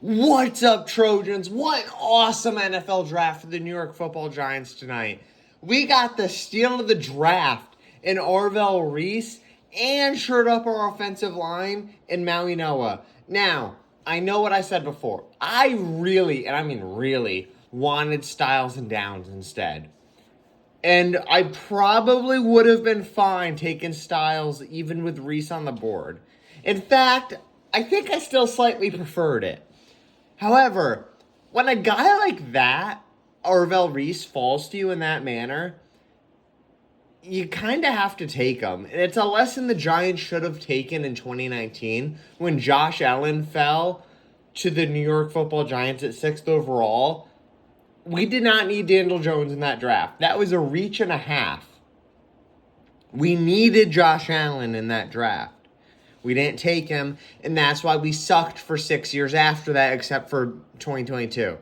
What's up, Trojans? What an awesome NFL draft for the New York Football Giants tonight. We got the steal of the draft in Reese and shored up our offensive line in Maui Noah. Now, I know what I said before. I really, and I mean really, wanted Styles and Downs instead. And I probably would have been fine taking Styles even with Reese on the board. In fact, I think I still slightly preferred it. However, when a guy like that, Reese, falls to you in that manner, you kind of have to take him. And it's a lesson the Giants should have taken in 2019 when Josh Allen fell to the New York Football Giants at 6th overall. We did not need Daniel Jones in that draft. That was a reach and a half. We needed Josh Allen in that draft. We didn't take him, and that's why we sucked for 6 years after that, except for 2022.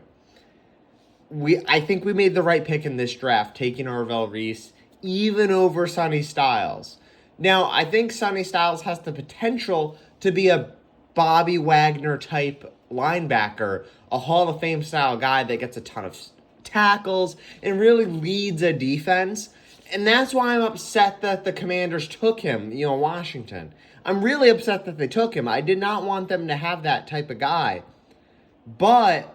I think we made the right pick in this draft, taking Reese, even over Sonny Styles. Now, I think Sonny Styles has the potential to be a Bobby Wagner type linebacker, a Hall of Fame style guy that gets a ton of tackles and really leads a defense. And that's why I'm upset that the Commanders took him, Washington. I'm really upset that they took him. I did not want them to have that type of guy. But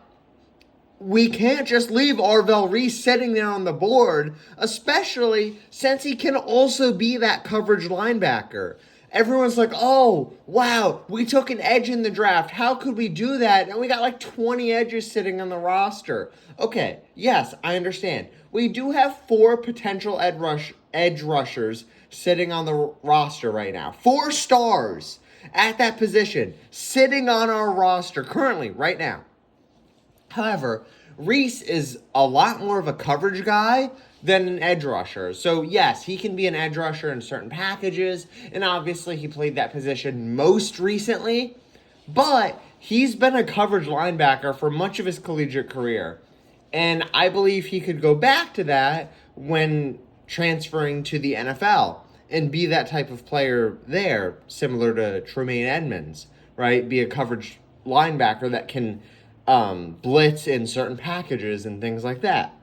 we can't just leave Reese sitting there on the board, especially since he can also be that coverage linebacker. Everyone's like, oh, wow, we took an edge in the draft. How could we do that? And we got like 20 edges sitting on the roster. Okay, yes, I understand. We do have 4 potential edge rushers sitting on the roster right now. 4 stars at that position sitting on our roster currently right now. However, Reese is a lot more of a coverage guy than an edge rusher. So yes, he can be an edge rusher in certain packages, and obviously he played that position most recently, but he's been a coverage linebacker for much of his collegiate career. And I believe he could go back to that when transferring to the NFL and be that type of player there, similar to Tremaine Edmonds, right? Be a coverage linebacker that can blitz in certain packages and things like that.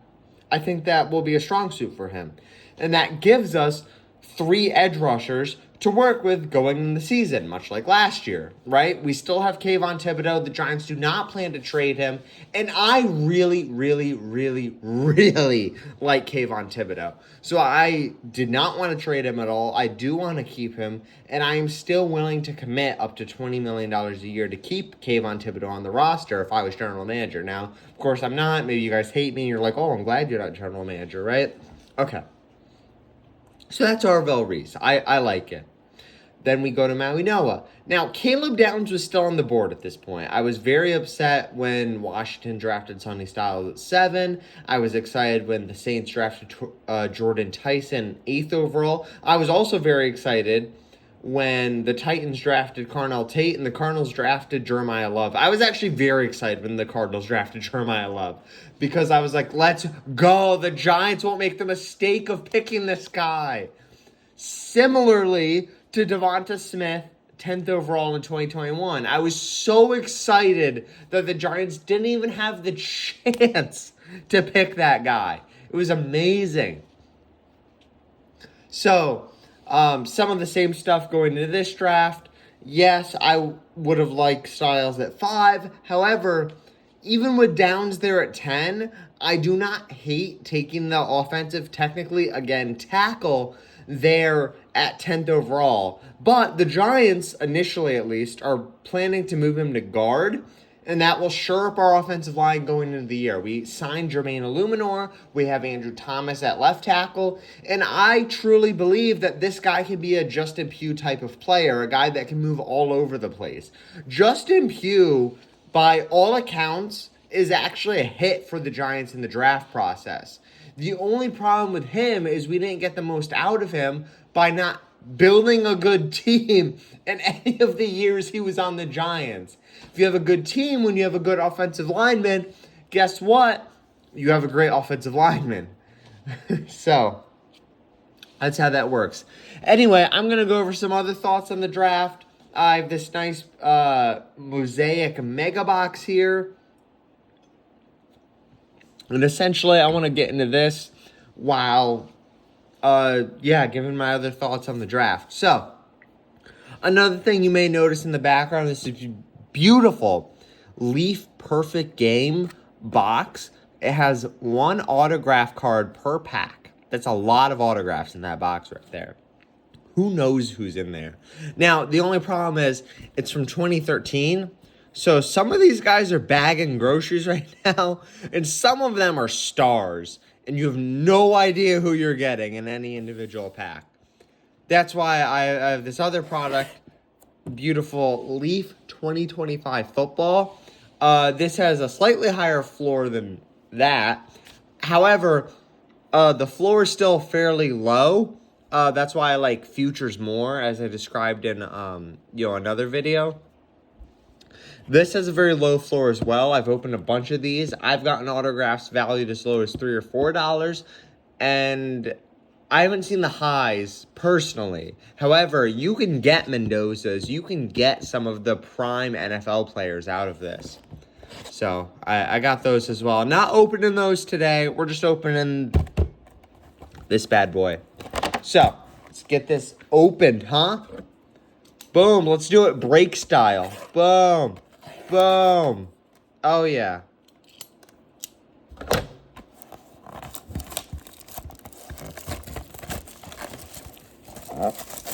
I think that will be a strong suit for him. And that gives us 3 edge rushers to work with going in the season, much like last year, right? We still have Kayvon Thibodeau. The Giants do not plan to trade him. And I really, really, really, really like Kayvon Thibodeau. So I did not want to trade him at all. I do want to keep him. And I am still willing to commit up to $20 million a year to keep Kayvon Thibodeau on the roster if I was general manager. Now, of course, I'm not. Maybe you guys hate me. You're like, oh, I'm glad you're not general manager, right? Okay. So that's Reese. I like it. Then we go to Maui Noah. Now, Caleb Downs was still on the board at this point. I was very upset when Washington drafted Sonny Styles at 7. I was excited when the Saints drafted Jordan Tyson 8th overall. I was also very excited when the Titans drafted Carnell Tate and the Cardinals drafted Jeremiah Love. I was actually very excited when the Cardinals drafted Jeremiah Love because I was like, let's go. The Giants won't make the mistake of picking this guy. Similarly to Devonta Smith, 10th overall in 2021. I was so excited that the Giants didn't even have the chance to pick that guy. It was amazing. So, some of the same stuff going into this draft. Yes, I would have liked Styles at 5. However, even with Downs there at 10, I do not hate taking the offensive, technically, again, tackle there at 10th overall. But the Giants, initially at least, are planning to move him to guard, and that will shore up our offensive line going into the year. We signed Jermaine Illuminor. We have Andrew Thomas at left tackle, and I truly believe that this guy can be a Justin Pugh type of player, a guy that can move all over the place. Justin Pugh, by all accounts, is actually a hit for the Giants in the draft process. The only problem with him is we didn't get the most out of him by not building a good team in any of the years he was on the Giants. If you have a good team, when you have a good offensive lineman, guess what? You have a great offensive lineman. So, that's how that works. Anyway, I'm going to go over some other thoughts on the draft. I have this nice mosaic mega box here. And essentially, I want to get into this while, giving my other thoughts on the draft. So, another thing you may notice in the background, this is beautiful Leaf Perfect Game box. It has one autograph card per pack. That's a lot of autographs in that box right there. Who knows who's in there? Now, the only problem is it's from 2013. So some of these guys are bagging groceries right now, and some of them are stars, and you have no idea who you're getting in any individual pack. That's why I have this other product, beautiful Leaf 2025 football. This has a slightly higher floor than that. However, the floor is still fairly low. That's why I like futures more, as I described in another video. This has a very low floor as well. I've opened a bunch of these. I've gotten autographs valued as low as $3 or $4, and I haven't seen the highs personally. However, you can get Mendoza's. You can get some of the prime NFL players out of this. So I got those as well. Not opening those today. We're just opening this bad boy. So let's get this opened, huh? Boom. Let's do it break style. Boom. Boom. Oh, yeah.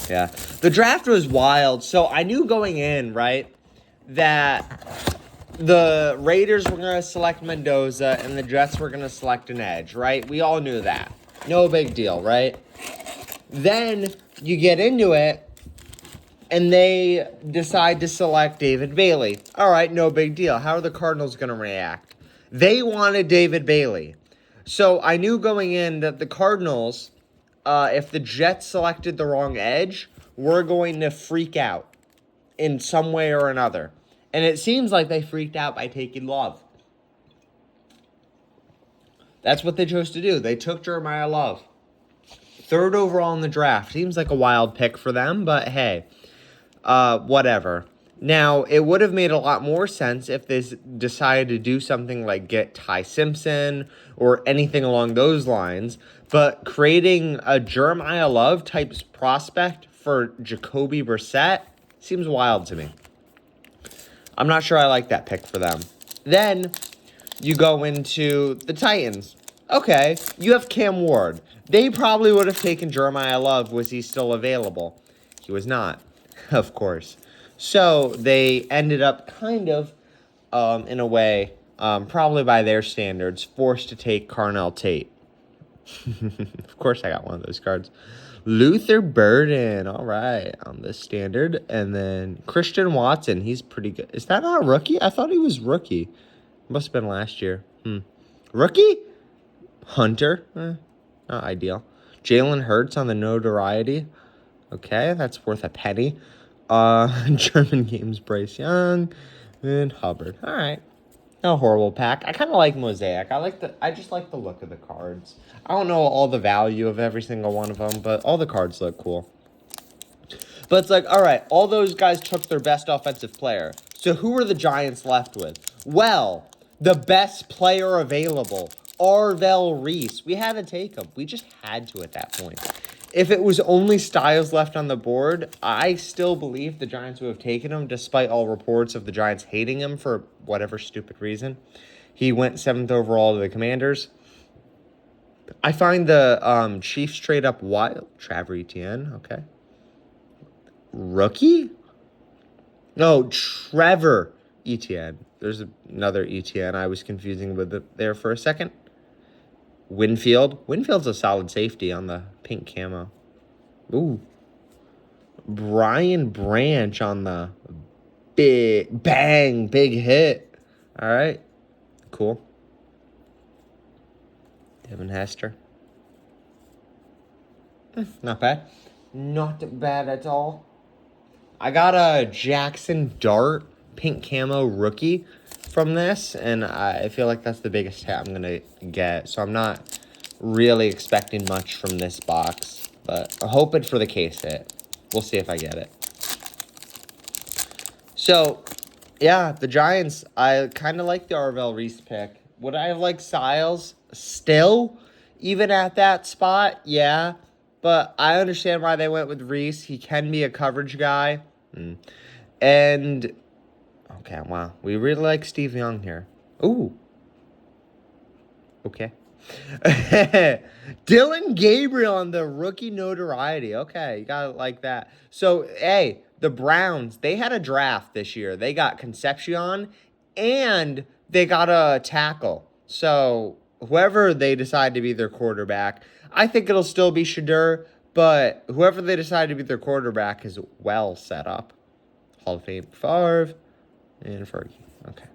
Yeah. The draft was wild. So I knew going in, right, that the Raiders were going to select Mendoza and the Jets were going to select an edge, right? We all knew that. No big deal, right? Then you get into it, and they decide to select David Bailey. All right, no big deal. How are the Cardinals going to react? They wanted David Bailey. So I knew going in that the Cardinals, if the Jets selected the wrong edge, were going to freak out in some way or another. And it seems like they freaked out by taking Love. That's what they chose to do. They took Jeremiah Love. 3rd overall in the draft. Seems like a wild pick for them, but hey. Whatever. Now, it would have made a lot more sense if they decided to do something like get Ty Simpson or anything along those lines. But creating a Jeremiah Love type prospect for Jacoby Brissett seems wild to me. I'm not sure I like that pick for them. Then you go into the Titans. Okay, you have Cam Ward. They probably would have taken Jeremiah Love. Was he still available? He was not. Of course. So they ended up kind of, in a way, probably by their standards, forced to take Carnell Tate. Of course I got one of those cards. Luther Burden, all right, on this standard. And then Christian Watson, he's pretty good. Is that not a rookie? I thought he was rookie. Must have been last year. Rookie? Hunter, not ideal. Jalen Hurts on the notoriety. Okay, that's worth a penny. German Games, Bryce Young, and Hubbard. All right, no horrible pack. I kind of like Mosaic. I just like the look of the cards. I don't know all the value of every single one of them, but all the cards look cool. But it's like, all right, all those guys took their best offensive player. So who are the Giants left with? Well, the best player available, Arvell Reese. We had to take him. We just had to at that point. If it was only Styles left on the board, I still believe the Giants would have taken him, despite all reports of the Giants hating him for whatever stupid reason. He went 7th overall to the Commanders. I find the Chiefs trade up wild. Trevor Etienne, okay. Rookie? No, Trevor Etienne. There's another Etienne I was confusing with it there for a second. Winfield. Winfield's a solid safety on the pink camo. Ooh. Brian Branch on the big hit. All right. Cool. Devin Hester. Not bad. Not bad at all. I got a Jackson Dart pink camo rookie from this, and I feel like that's the biggest hit I'm going to get. So I'm not really expecting much from this box, but I'm hoping for the case hit. We'll see if I get it. So, yeah, the Giants, I kind of like the Arvell Reese pick. Would I have liked Styles still, even at that spot? Yeah. But I understand why they went with Reese. He can be a coverage guy. And, okay, wow. We really like Steve Young here. Ooh. Okay. Dylan Gabriel on the rookie notoriety. Okay, you gotta like that. So, hey, the Browns, they had a draft this year. They got Concepcion and they got a tackle. So, whoever they decide to be their quarterback, I think it'll still be Shadur, but whoever they decide to be their quarterback is well set up. Hall of Fame Favre and Fergie. Okay.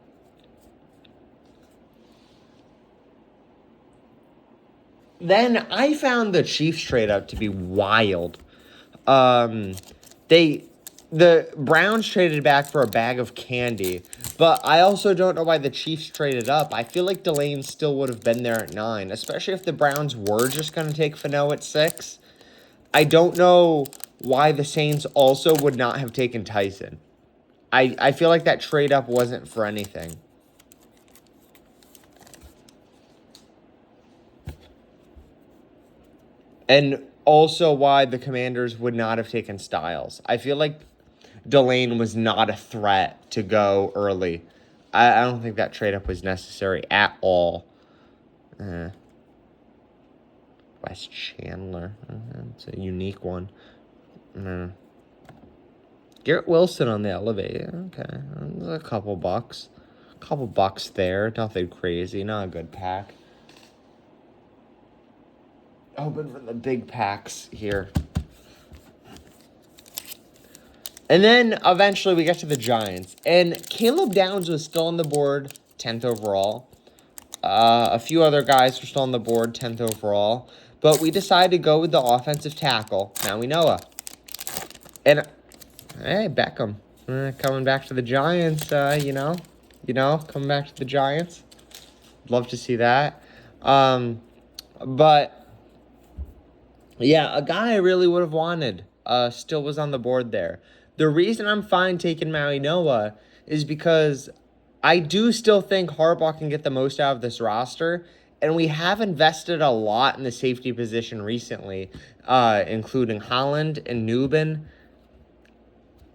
Then I found the Chiefs trade up to be wild. The Browns traded back for a bag of candy, but I also don't know why the Chiefs traded up. I feel like Delane still would have been there at 9, especially if the Browns were just going to take Fano at 6. I don't know why the Saints also would not have taken Tyson. I feel like that trade up wasn't for anything. And also why the Commanders would not have taken Styles. I feel like Delane was not a threat to go early. I don't think that trade-up was necessary at all. Wes Chandler. It's a unique one. Garrett Wilson on the elevator. Okay. A couple bucks. There. Nothing crazy. Not a good pack. Hoping for the big packs here. And then eventually we get to the Giants. And Caleb Downs was still on the board, 10th overall. A few other guys were still on the board, 10th overall. But we decided to go with the offensive tackle, Maui Noah. And, hey, Beckham. Coming back to the Giants, coming back to the Giants. Love to see that. But, yeah, a guy I really would have wanted still was on the board there. The reason I'm fine taking Maui Noah is because I do still think Harbaugh can get the most out of this roster, and we have invested a lot in the safety position recently, including Holland and Newbin.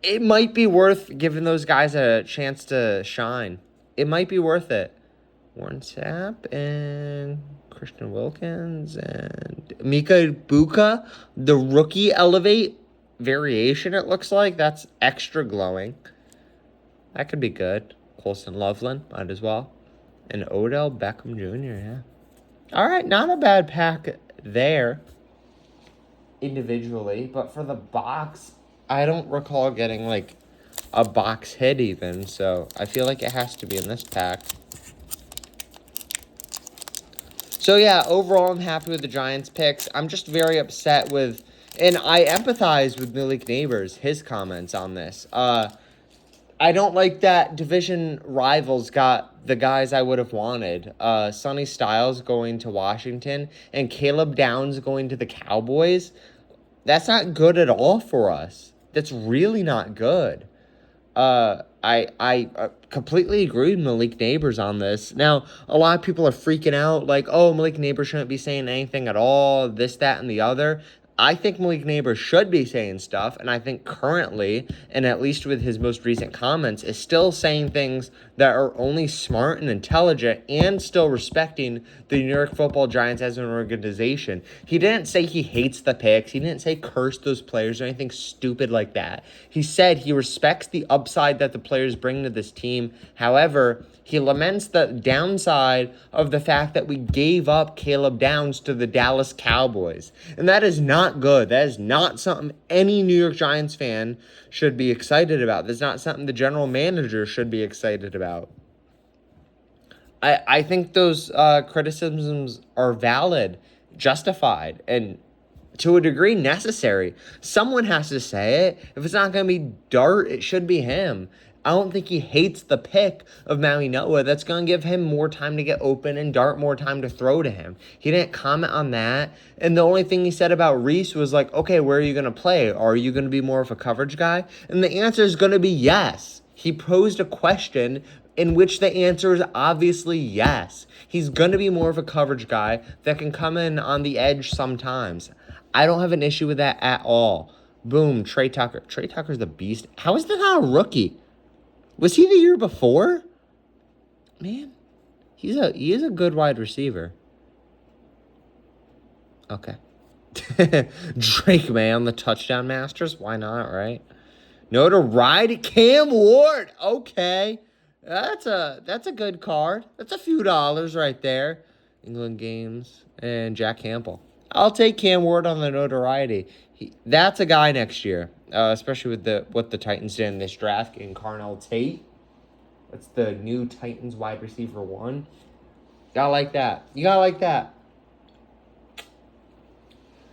It might be worth giving those guys a chance to shine. It might be worth it. Warren Sapp and Christian Wilkins and Mika Ibuka, the rookie elevate variation, it looks like. That's extra glowing. That could be good. Colson Loveland might as well. And Odell Beckham Jr., yeah. All right, not a bad pack there individually. But for the box, I don't recall getting, like, a box hit even. So I feel like it has to be in this pack. So, yeah, overall, I'm happy with the Giants picks. I'm just very upset with... And I empathize with Malik Neighbors, his comments on this. I don't like that division rivals got the guys I would have wanted. Sonny Styles going to Washington and Caleb Downs going to the Cowboys. That's not good at all for us. That's really not good. I completely agree with Malik Neighbors on this. Now, a lot of people are freaking out like, oh, Malik Neighbors shouldn't be saying anything at all, this, that, and the other. I think Malik Neighbors should be saying stuff, and I think currently, and at least with his most recent comments, is still saying things that are only smart and intelligent and still respecting the New York Football Giants as an organization. He didn't say he hates the picks. He didn't say curse those players or anything stupid like that. He said he respects the upside that the players bring to this team. However, he laments the downside of the fact that we gave up Caleb Downs to the Dallas Cowboys. And that is not good. That is not something any New York Giants fan should be excited about. That's not something the general manager should be excited about. I think those criticisms are valid, justified, and to a degree necessary. Someone has to say it. If it's not going to be Dart, it should be him. I don't think he hates the pick of Maui Noah. That's going to give him more time to get open and Dart more time to throw to him. He didn't comment on that. And the only thing he said about Reese was like, okay, where are you going to play? Are you going to be more of a coverage guy? And the answer is going to be yes. He posed a question in which the answer is obviously yes. He's going to be more of a coverage guy that can come in on the edge sometimes. I don't have an issue with that at all. Boom, Trey Tucker. Trey Tucker's the beast. How is that not a rookie? Was he the year before? Man, he is a good wide receiver. Okay. Drake May on the touchdown masters. Why not, right? Notoriety. Cam Ward. Okay. That's a good card. That's a few dollars right there. England games and Jack Campbell. I'll take Cam Ward on the notoriety. That's a guy next year, especially with what the Titans did in this draft in Carnell Tate. That's the new Titans wide receiver 1. Gotta like that. You gotta like that.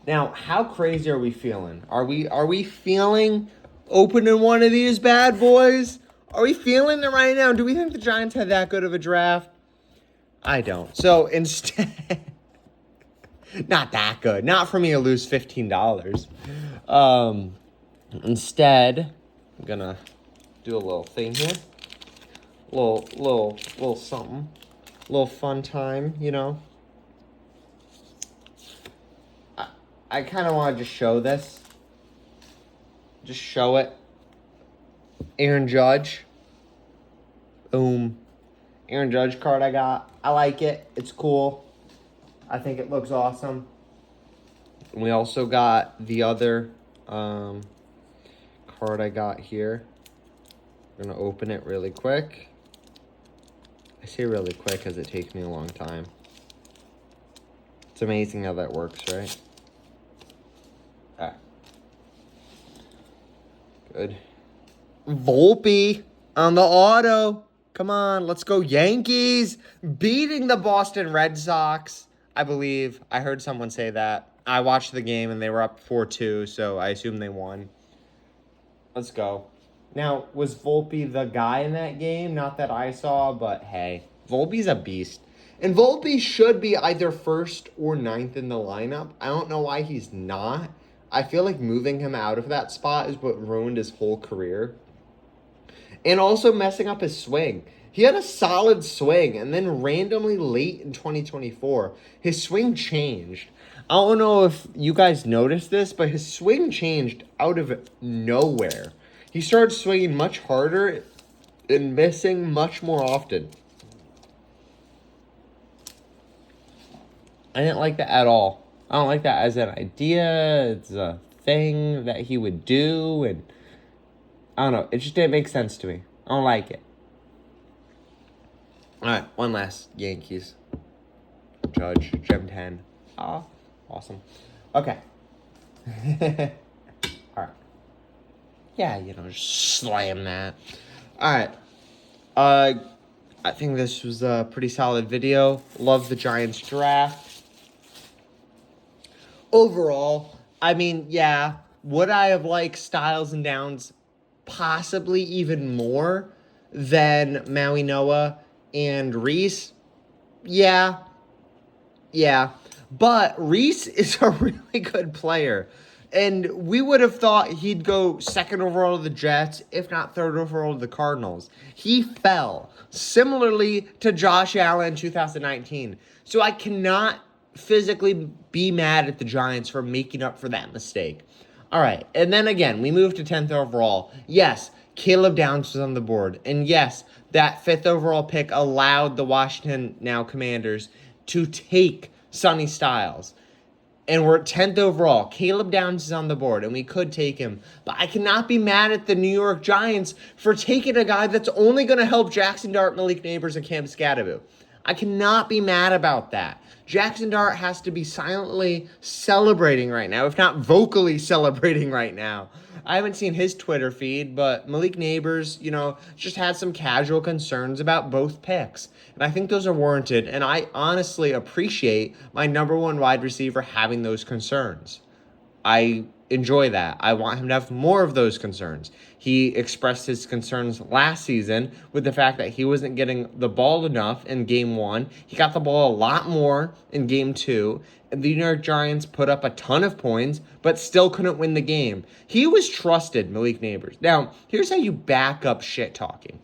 Now, how crazy are we feeling? Are we feeling opening one of these bad boys? Are we feeling it right now? Do we think the Giants had that good of a draft? I don't. So instead, not that good. Not for me to lose $15. Instead, I'm gonna do a little thing here. Little something. Little fun time, you know. I kind of want to just show this. Just show it. Aaron Judge. Boom. Aaron Judge card I got. I like it. It's cool. I think it looks awesome. And we also got the other card I got here. I'm going to open it really quick. I say really quick because it takes me a long time. It's amazing how that works, right? Alright. Good. Volpe on the auto. Come on, let's go Yankees. Beating the Boston Red Sox, I believe. I heard someone say that. I watched the game and they were up 4-2, so I assume they won. Let's go. Now, was Volpe the guy in that game? Not that I saw, but hey, Volpe's a beast. And Volpe should be either 1st or 9th in the lineup. I don't know why he's not. I feel like moving him out of that spot is what ruined his whole career. And also messing up his swing. He had a solid swing, and then randomly late in 2024, his swing changed. I don't know if you guys noticed this, but his swing changed out of nowhere. He started swinging much harder and missing much more often. I didn't like that at all. I don't like that as an idea. It's a thing that he would do, and I don't know. It just didn't make sense to me. I don't like it. All right, one last Yankees. Judge, Gem 10. Ah, awesome. Okay. All right. Yeah, you know, just slam that. All right. I think this was a pretty solid video. Love the Giants draft. Overall, I mean, yeah, would I have liked Styles and Downs possibly even more than Maui Noah and Reese? Yeah. But Reese is a really good player. And we would have thought he'd go 2nd overall to the Jets, if not 3rd overall to the Cardinals. He fell, similarly to Josh Allen in 2019. So I cannot physically be mad at the Giants for making up for that mistake. All right, and then again, we moved to 10th overall. Yes, Caleb Downs was on the board. And yes, that 5th overall pick allowed the Washington now Commanders to take Sonny Styles. And we're at 10th overall. Caleb Downs is on the board, and we could take him. But I cannot be mad at the New York Giants for taking a guy that's only going to help Jackson Dart, Malik Neighbors, and Cam Scadaboo. I cannot be mad about that. Jackson Dart has to be silently celebrating right now, if not vocally celebrating right now. I haven't seen his Twitter feed, but Malik Neighbors, you know, just had some casual concerns about both picks. And I think those are warranted, and I honestly appreciate my number 1 wide receiver having those concerns. I enjoy that. I want him to have more of those concerns. He expressed his concerns last season with the fact that he wasn't getting the ball enough in game 1. He got the ball a lot more in game 2. And the New York Giants put up a ton of points, but still couldn't win the game. He was trusted, Malik Neighbors. Now, here's how you back up shit talking.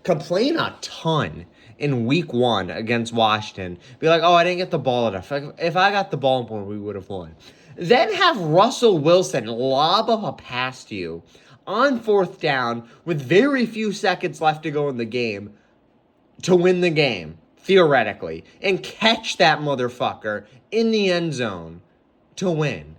Complain a ton in week 1 against Washington. Be like, oh, I didn't get the ball enough. If I got the ball more, we would have won. Then have Russell Wilson lob up a pass to you on 4th down with very few seconds left to go in the game to win the game, theoretically, and catch that motherfucker in the end zone to win.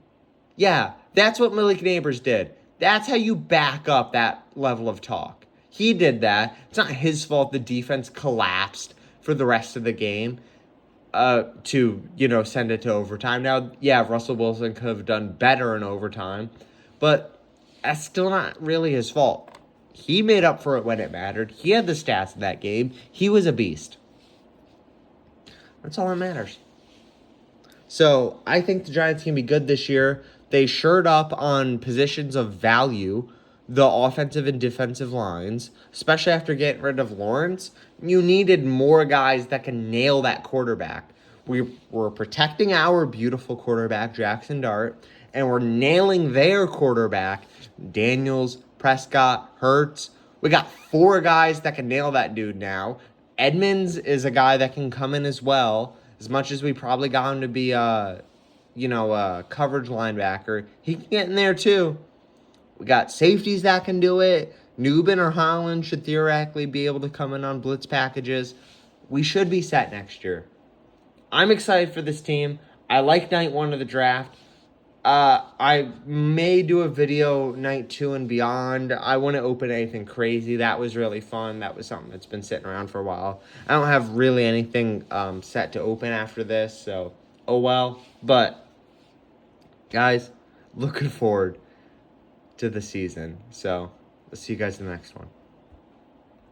Yeah, that's what Malik Neighbors did. That's how you back up that level of talk. He did that. It's not his fault the defense collapsed for the rest of the game to, send it to overtime. Now, yeah, Russell Wilson could have done better in overtime, but that's still not really his fault. He made up for it when it mattered. He had the stats in that game. He was a beast. That's all that matters. So I think the Giants can be good this year. They shored up on positions of value, the offensive and defensive lines, especially after getting rid of Lawrence. You needed more guys that can nail that quarterback. We were protecting our beautiful quarterback, Jackson Dart, and we're nailing their quarterback, Daniels, Prescott, Hurts. We got 4 guys that can nail that dude now. Edmonds is a guy that can come in as well. As much as we probably got him to be a coverage linebacker, he can get in there too. We got safeties that can do it. Newbin or Holland should theoretically be able to come in on blitz packages. We should be set next year. I'm excited for this team. I like night 1 of the draft. I may do a video night 2 and beyond. I wouldn't open anything crazy. That was really fun. That was something that's been sitting around for a while. I don't have really anything set to open after this, so oh well. But guys, looking forward to the season. So let's see you guys in the next one.